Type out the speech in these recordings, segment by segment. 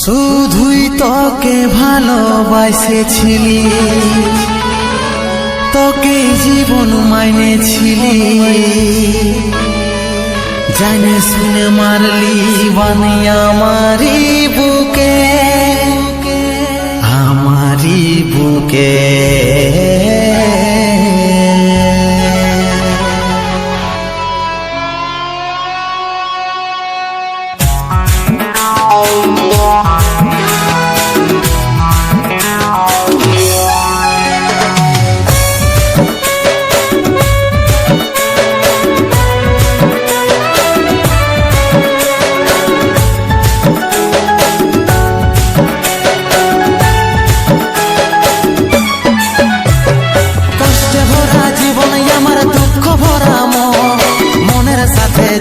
শুধুই তোকে ভালোবাসেছিলি, তোকে জীবন মাইনেছিলি, জানে শুনে মারলি বানি আমারি বুকে, আমারি বুকে।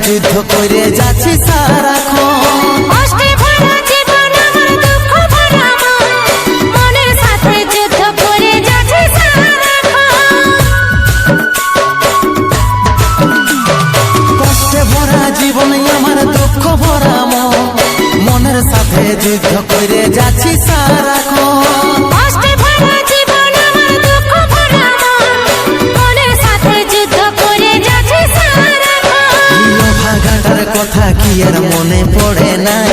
যুদ্ধ করে যাচ্ছি সারাক্ষণ, কষ্টে ভরা জীবন আমার দুঃখ ভরা মন, মনের সাথে যুদ্ধ করে যাচ্ছি সারাক্ষণ। কষ্টে ভরা জীবন আমার দুঃখ ভরা মন, মনের সাথে যুদ্ধ করে যাচ্ছি সারাক্ষণ। কষ্টে ভরা জীবন আমার দুঃখ ভরা মন, মনের সাথে যুদ্ধ করে যাচ্ছি সারাক্ষণ। অভাগাটার কথা কি আর মনে পড়ে নাই,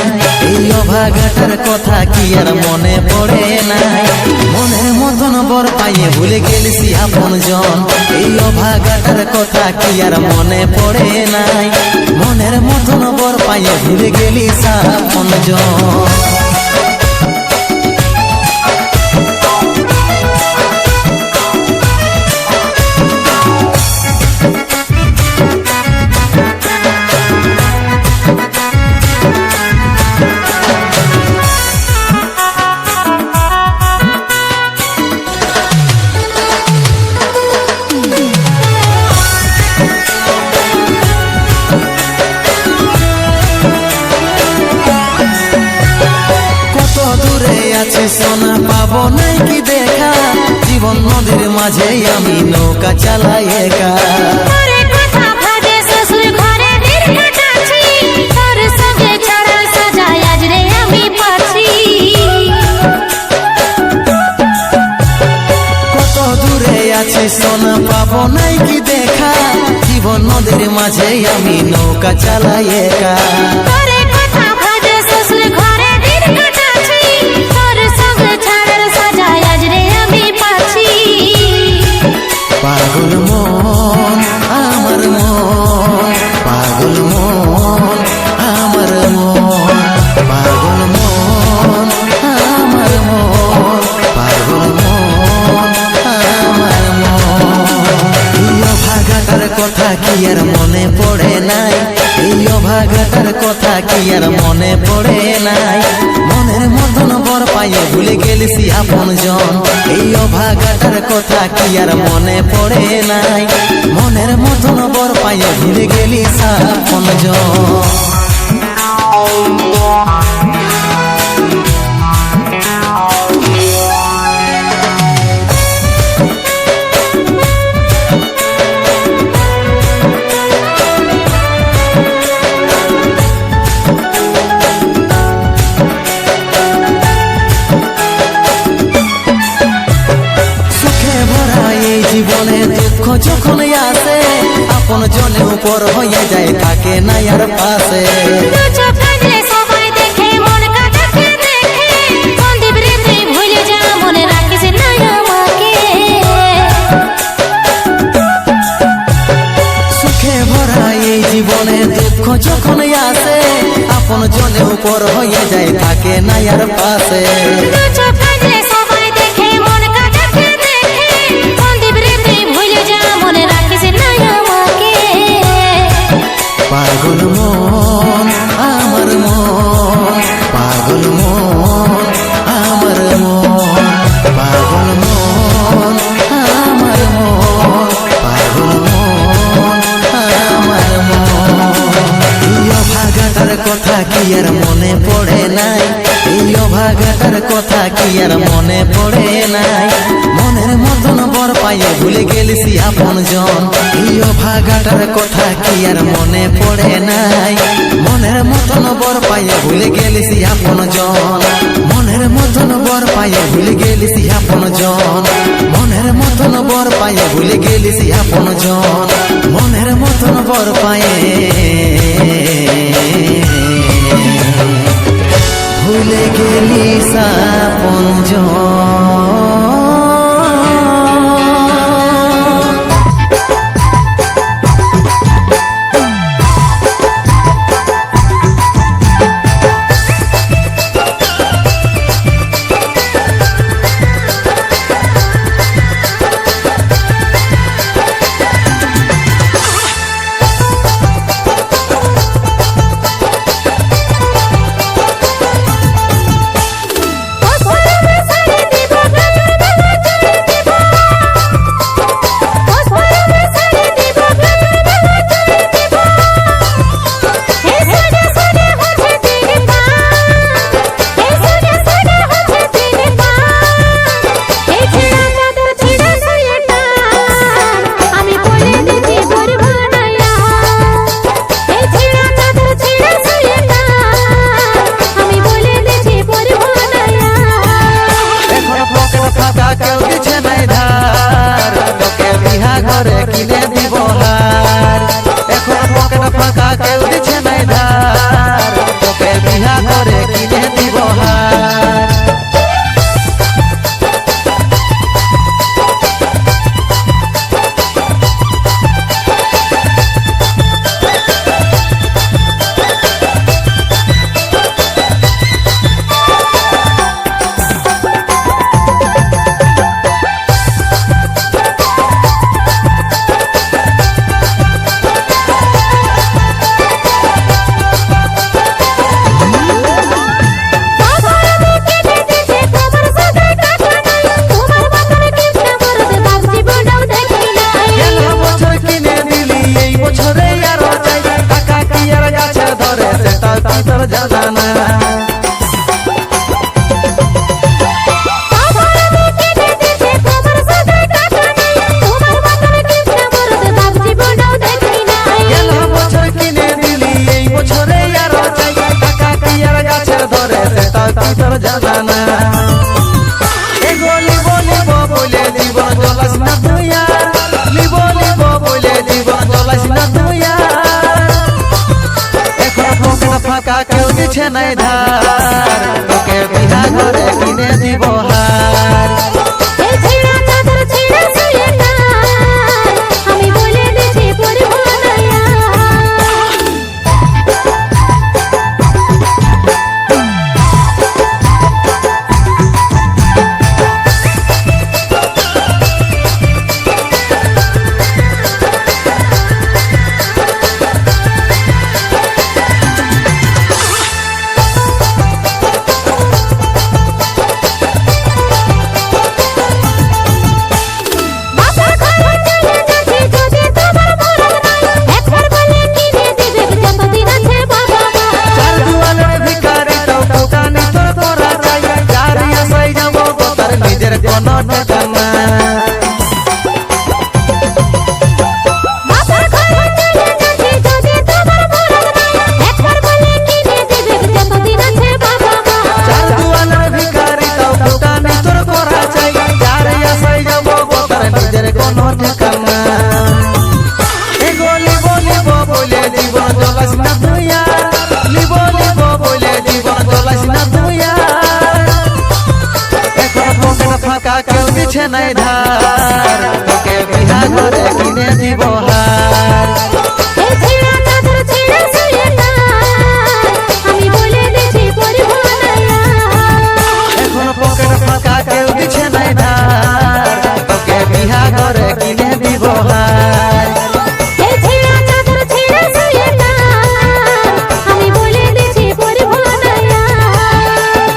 এই অভাগাটার কথা কি আর মনে পড়ে নাই। মনের মতন বর পাইয়ে ভুলে গেলিস আপন জন, এই অভাগাটার কথা কি আর মনে পড়ে নাই। মনের মতন বর পাইয়ে ভুলে গেলিস আপন জন। সোনা পাবো নাই কি দেখা, জীবন নদীর মাঝে আমি নৌকা চালাই একা। কত দূরে আছি সোনা পাবো নাই কি দেখা, জীবন নদীর মাঝে আমি নৌকা চালাই একা। পাগল মন আমার মন, পাগল মন আমার মন, পাগল মন আমার মন, পাগল মন আমার মন। এই অভাগাটার কথা কি আর মনে পড়ে নাই, এই অভাগাটার কথা কি আর মনে পড়ে নাই। মনের মতন বর পাইয়ে ভুলে গেলিস আপন জন, এই অভাগাটার কথা কি আর মনে পড়ে নাই। মনের মতন বর পাইয়ে ভুলে গেলিস আপন জন। জীবনে দুঃখ যখন আসে, আপন জনের উপর হয়ে যায় থাকে না আর পাশে। সবাই দেখে মন কাটাকে দেখে, সন্দীপ রে তুই ভুলে যা, মনে রাখিস না আমাকে। সুখে ভরা এই জীবনে দুঃখ যখন আসে, আপন জনের উপর হয়ে যায় থাকে না আর পাশে। পাগল মন আমার মন, পাগল মন আমার মন, পাগল মন আমার মন, পাগল মন আমার মন। এই অভাগাটার কথা কি আর মনে পড়ে নাই, এই অভাগাটার কথা কি আর মনে পড়ে নাই, মনের মতন বর পাইয়ে ভুলে গেলিস আপন জন। এই অভাগাটার কথা কি আর মনে পড়ে নাই, মনের মতন বর পাইয়ে ভুলে গেলিস আপন জন। মনের মতন বর পাইয়ে ভুলে গেলিস আপন জন। মনের মতন বর পাইয়ে ভুলে গেলিস আপন জন। মনের মতন বর পাইয়ে ভুলে গেলিস আপন জন। কিনে দিব হার, এখন পকেট ফাঁকা কেউ দিচ্ছে নাই ধার, তোকে বিহা করে কিনে দিব হার। কেউ দিচ্ছে নাই ধার, তোকে বিহা করে কিনে দিব হার। কেউ দিচ্ছে নাই ধার, তোকে বিহা করে কিনে দিব হার। এখন পকেট ফাঁকা কেউ দিচ্ছে নাই ধার, তোকে বিহা করে কিনে দিব হার।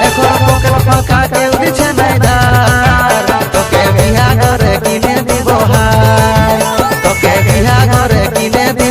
এখন পকেট ফাঁকা কেউ দিচ্ছে নাই ধার, তোকে বিহা করে কিনে দিব হার, তোকে বিহা করে কিনে দিব।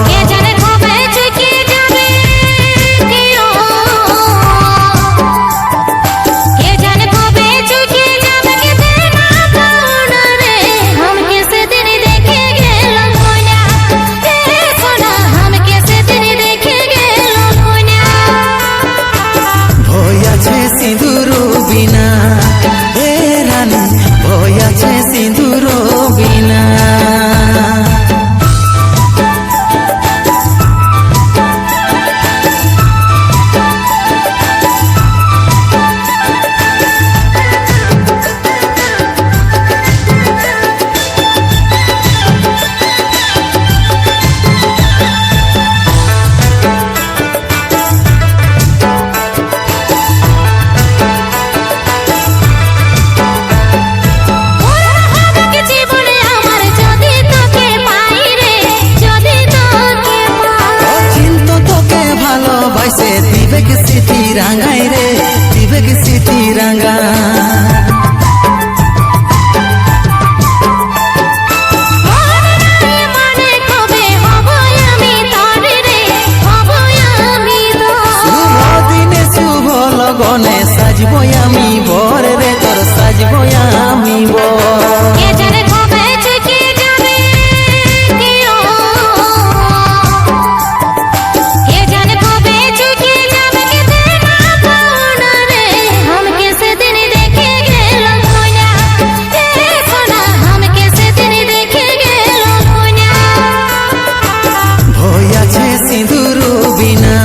কে জানে কবে চুকে যাবে কেউ, কে জানে কবে চুকে যাবে কেতে না পাওনা রে, हम कैसे दिन देखे गेलो कोना, रे सोना हम कैसे दिन देखे गेलो कोना। ভয় আছে সিঁদুর বিনা এ রানী, ভয় আছে সিঁদুর বিনা। বিবেক স্মৃতি রাঙাই রে, বিবেক স্মৃতি রাঙা। শুভ দিনে শুভ লগনে সাজবো আমি বর রে, তোর সাজবো আমি বর। কে জানে কবে চুকে যাবে কেউ, কে জানে কবে চুকে যাবে কেতে না পাওনা রে, हम कैसे दिन देखे गेलो कोना, रे सोना हम कैसे दिन देखे गेलो कोना। ভয় আছে সিঁদুর বিনা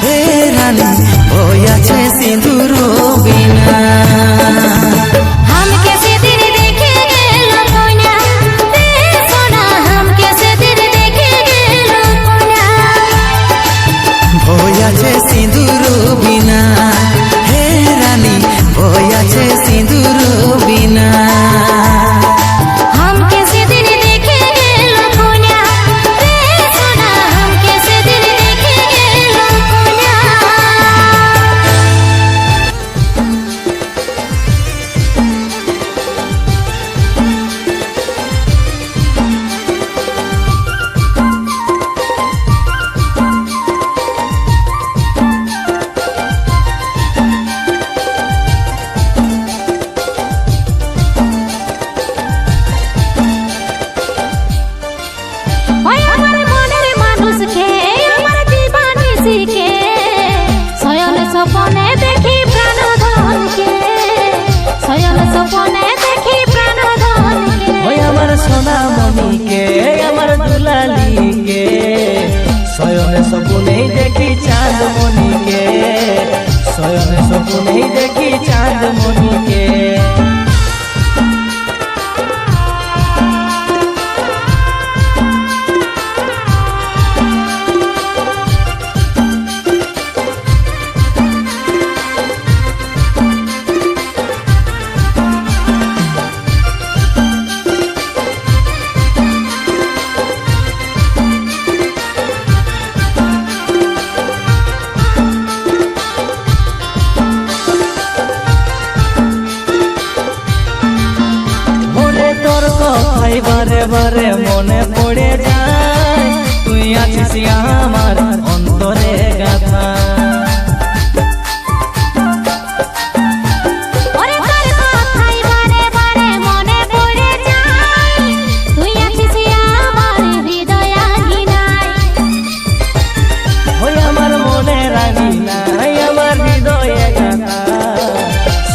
হে রানী, ভয় আছে সিঁদুর বিনা। हम कैसे दिन देखे गेलो कोना, रे सोना हम कैसे दिन देखे गेलो कोना। ভয় আছে সিঁদুর বিনা হে রানী, ভয় আছে সিঁদুর বিনা। हम कैसे दिन देखे गेलो कोना, रे सोना हम कैसे दिन देखे गेलो कोना। ওই আমার মনের মানুষকে, আমার দিবানিশিকে, শয়ন স্বপনে দেখি প্রাণধনকে, শয়ন স্বপনে দেখি প্রাণধনকে। ওই আমার সোনা মনিকে, আমার দুলালিকে, শয়নে স্বপ্নেই দেখি চাঁদ মনিকে, শয়নে স্বপ্নেই দেখি চাঁদ মনিকে। মনে তোর কথাই বারে বারে মনে পড়ে যায়, তুই আছিস আমার অন্তরে গাথা। ওরে তোর কথাই বারে বারে মনে পড়ে যায়, তুই আছিস আমার হৃদয় আঙিনায়। ওই আমার মনে রানী নাই, আমার হৃদয়ে গাথা।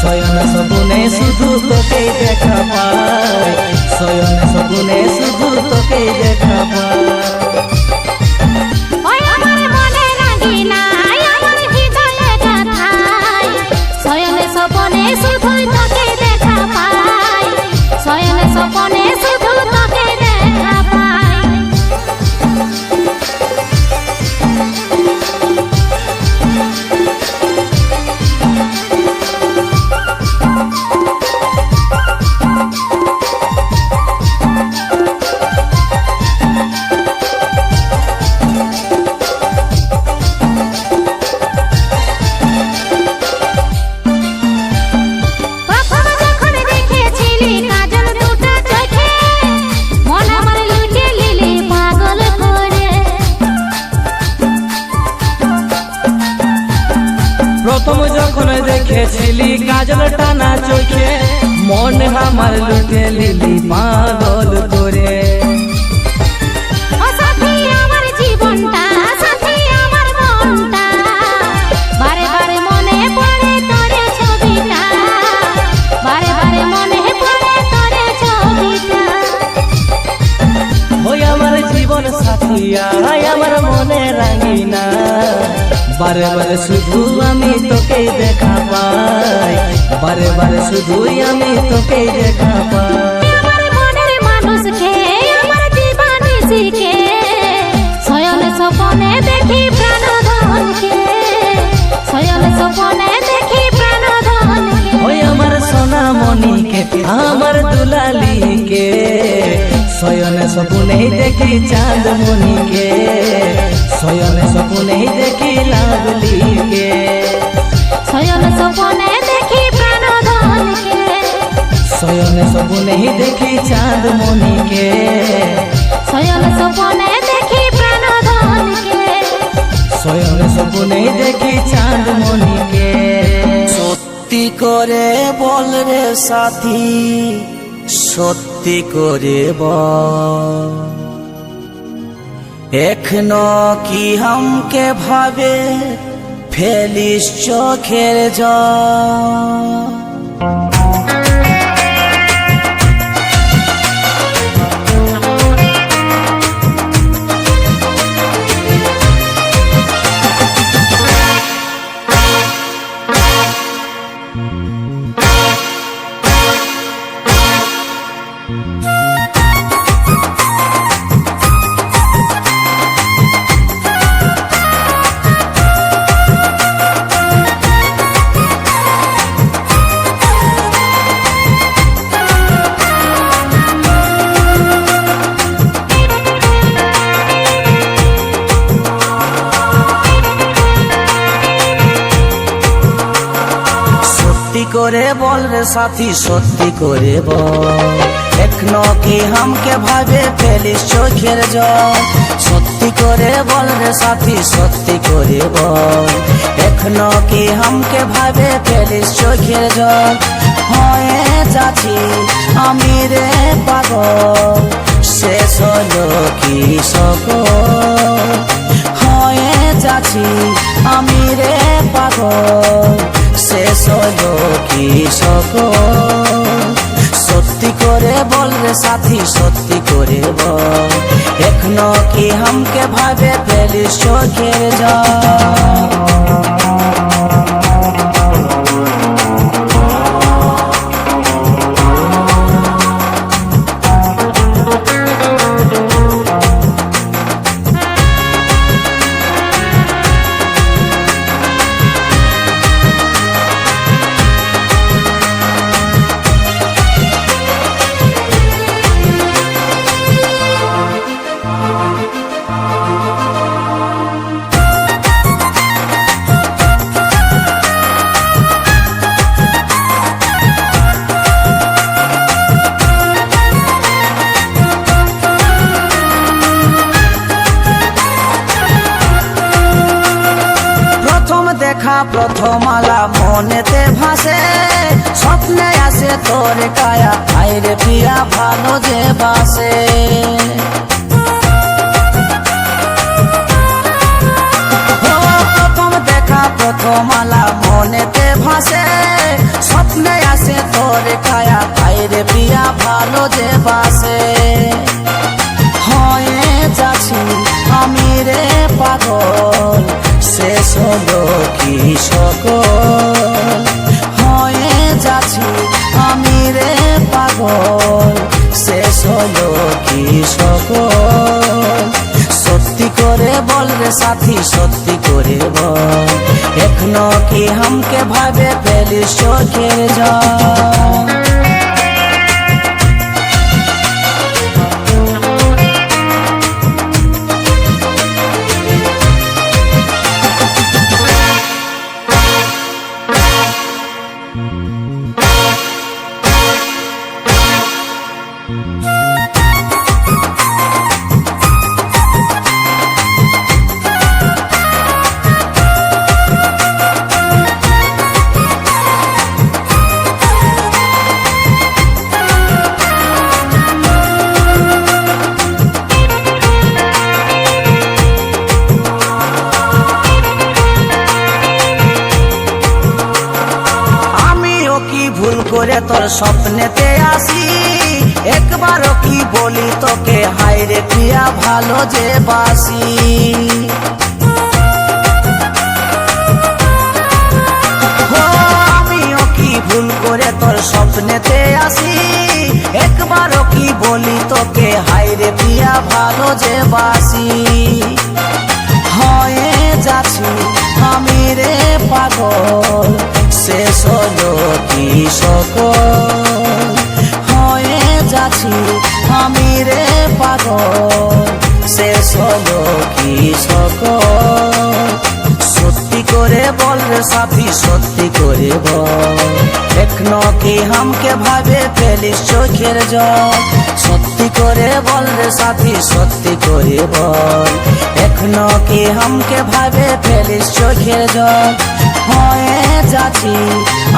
শয়ন স্বপ্নে শুধু তোকেই দেখা পাই, শয়ন স্বপ্নে শুধু তোকেই দেখা পাই। ওই আমার প্রথম যখন দেখেছিলি কাজল টানা চোখে মন আমার লুটে লিলি পাগল করে। ও সাথী আমার জীবনটা, সাথী আমার মনটা, বারে বারে মনে পড়ে তোরে ছবিটা, বারে বারে মনে পড়ে তোরে ছবিটা। ওই আমার জীবন সাথী আয় আমার মনে রাঙিনা, বারে বারে শুধু আমি তোকেই দেখা পাই, বারে বারে শুধুই আমি তোকেই দেখা পাই। আমার মনের মানুষকে, আমার দিবানিশিকে, শয়ন স্বপনে দেখি প্রাণধনকে, শয়ন স্বপনে দেখি প্রাণধনকে। ওই আমার সোনামণিকে আমার দুলালিকে, শয়নে স্বপ্নেই দেখি চাঁদমণিকে, শয়নে স্বপ্নেই দেখি লাভলিকে, শয়ন স্বপনে দেখি প্রাণধনকে, শয়নে স্বপ্নেই দেখি চাঁদমণিকে, শয়ন স্বপনে দেখি প্রাণধনকে, শয়নে স্বপ্নেই দেখি চাঁদমণিকে। সত্যি করে বল রে সাথী, সত্যি করে বল, এখনো কি হামকে ভাবে ফেলিস চোখের জল। সত্যি করে বল রে সাথী, সত্যি করে বল, এখনো কি হামকে ভাবে ফেলিস চোখের জল। সত্যি করে বল রে সাথী, সত্যি করে বল, এখনো কি হামকে ভাবে ফেলিস চোখের জল। হয়ে যাচ্ছি আমি রে পাগল, শেষ হলো কি সকল। হয়ে যাচ্ছি আমি রে পাগল, শেষ হলো কি সকল। সত্যি করে বল রে সাথী, সত্যি করে বল, এখনো কি হামকে ভাবে ফেলিস চোখের জল। দেখা প্রথম আলা মনেতে ভাসে, স্বপ্নে আসে তোর কায়া, আইরে পিয়া ভালো যে বাসে। প্রথম দেখা প্রথম আলা মনেতে ভাসে, স্বপ্নে আসে তোর কায়া, আইরে পিয়া ভালো যে বাসে। হয়ে যাচ্ছি আমি রে পাগল, শেষ হলো কি সকল। হয়ে যাচ্ছি আমি রে পাগল, শেষ হলো কি সকল। সত্যি করে বল রে সাথী, সত্যি করে বল, এখনো কি হামকে ভাবে ফেলিস চোখের জল। করে তোর স্বপ্নেতে আসি, একবারও কি বলি তোকে হায় রে প্রিয়া ভালো যে বাসি। আমিও কি ভুল করে তোর স্বপ্নেতে আসি, একবারও কি বলি তোকে হায় রে প্রিয়া ভালো যে বাসি। হয়ে যাচ্ছি আমি রে পাগল, শেষ হলো কি সকল। হয়ে যাচ্ছি আমি রে পাগল, শেষ হলো কি সকল। সত্যি করে বল রে সাথী, সত্যি করে বল, এখনো কি হামকে ভাবে ফেলিস চোখের জল। সত্যি করে বল রে সাথী, সত্যি করে বল, এখনো কি হামকে ভাবে ফেলিস চোখের জল। হয়ে যাচ্ছি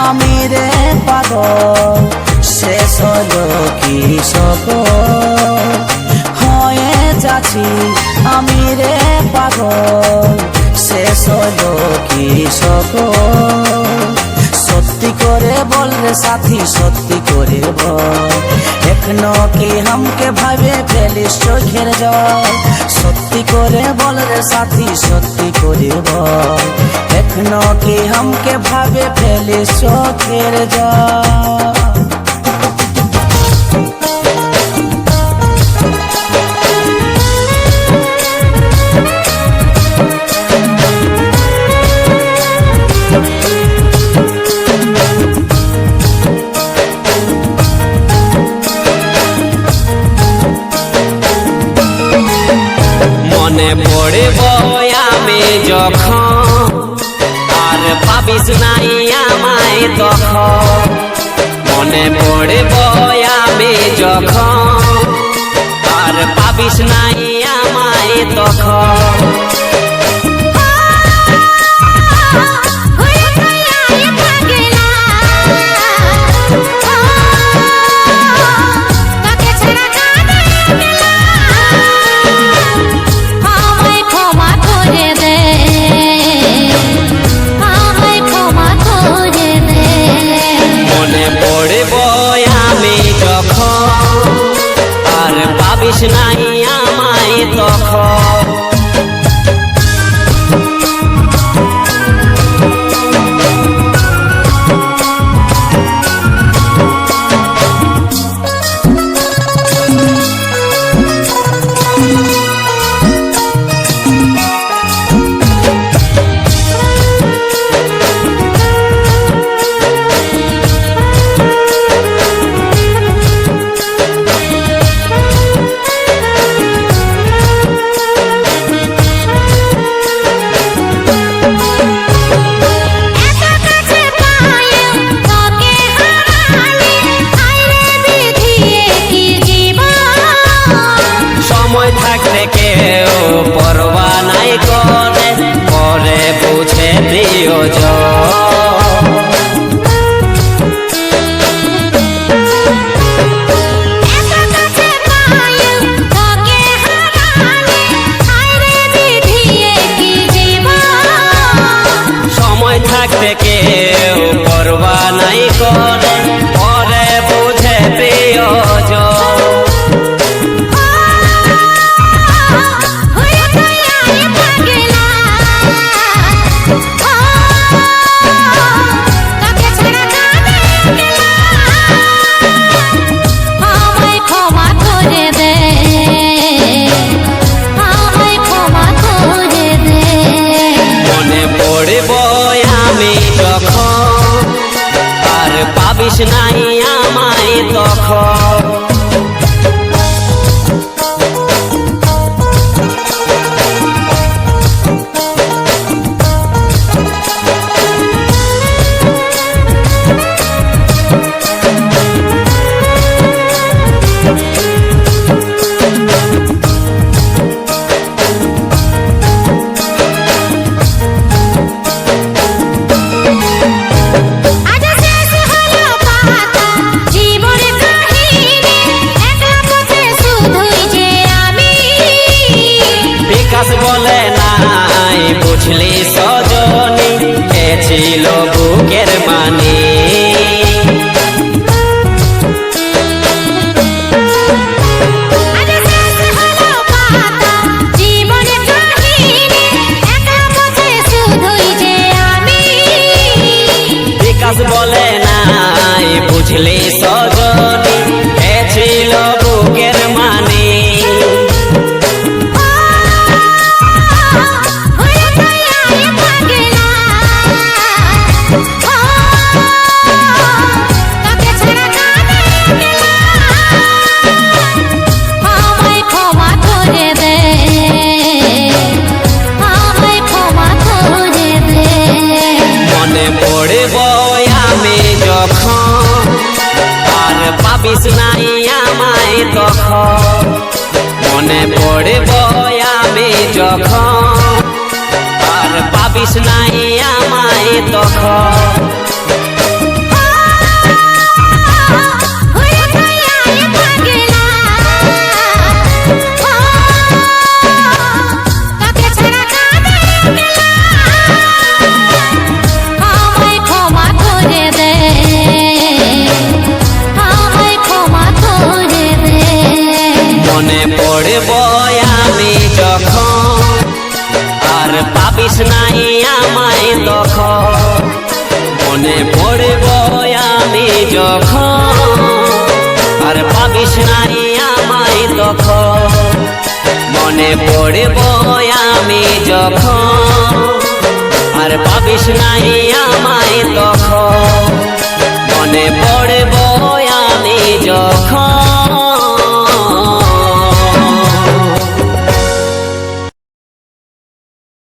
আমি রে পাগল, শেষ হলো কি সকল। হয়ে যাচ্ছি আমি রে পাগল, শেষ হলো কি সকল। সত্যি করে বল রে সাথী, সত্যি করে বল, এখনো কি হামকে ভাবে ফেলিস চোখের জল। সত্যি করে বল রে সাথী, সত্যি করে বল, এখনো কি হামকে ভাবে ফেলিস চোখের জল। মনে পড়ব আমি যখন, আর পাবিস নাই আমায় তখন। মনে পড়ব আমি যখন, আর পাবিস নাই আমায় তখন। পাবিস নাই আমায় তখন। কেউ পরোয়া নাই করে, পরে বুঝে প্রিয়জন। সময় থাকতে কেউ পরোয়া নাই করে, পরে বুঝে প্রিয়জন। পাবিস নাই আমায় তখন। বলে নাই বুঝলি সজনী, কে ছিল বুকের মানি। বিকাশ বলে নাই বুঝলি সজনী এ ছিল বুকের মানে ঘুরে তুই আয় পাগলা তোকে ছাড়া কাঁদে আমায় ক্ষমা করে দে আমায় ক্ষমা করে দে মনে পড়ব আমি যখন আর পাবিস নাই আমায় তখন মনে পড়ব আমি যখন আর পাবিস নাই আমায় তখন ঘুরে তুই আয় পাগলা তোকে ছাড়া কাঁদে আমায় ক্ষমা করে দে আমায় ক্ষমা করে দে মনে পড়ব আমি যখন আর পাবিস নাই আমায় তখন মনে পড়ব আমি যখন আর পাবিস নাই আমায় তখন মনে পড়ব আমি যখন আর পাবিস নাই আমায় তখন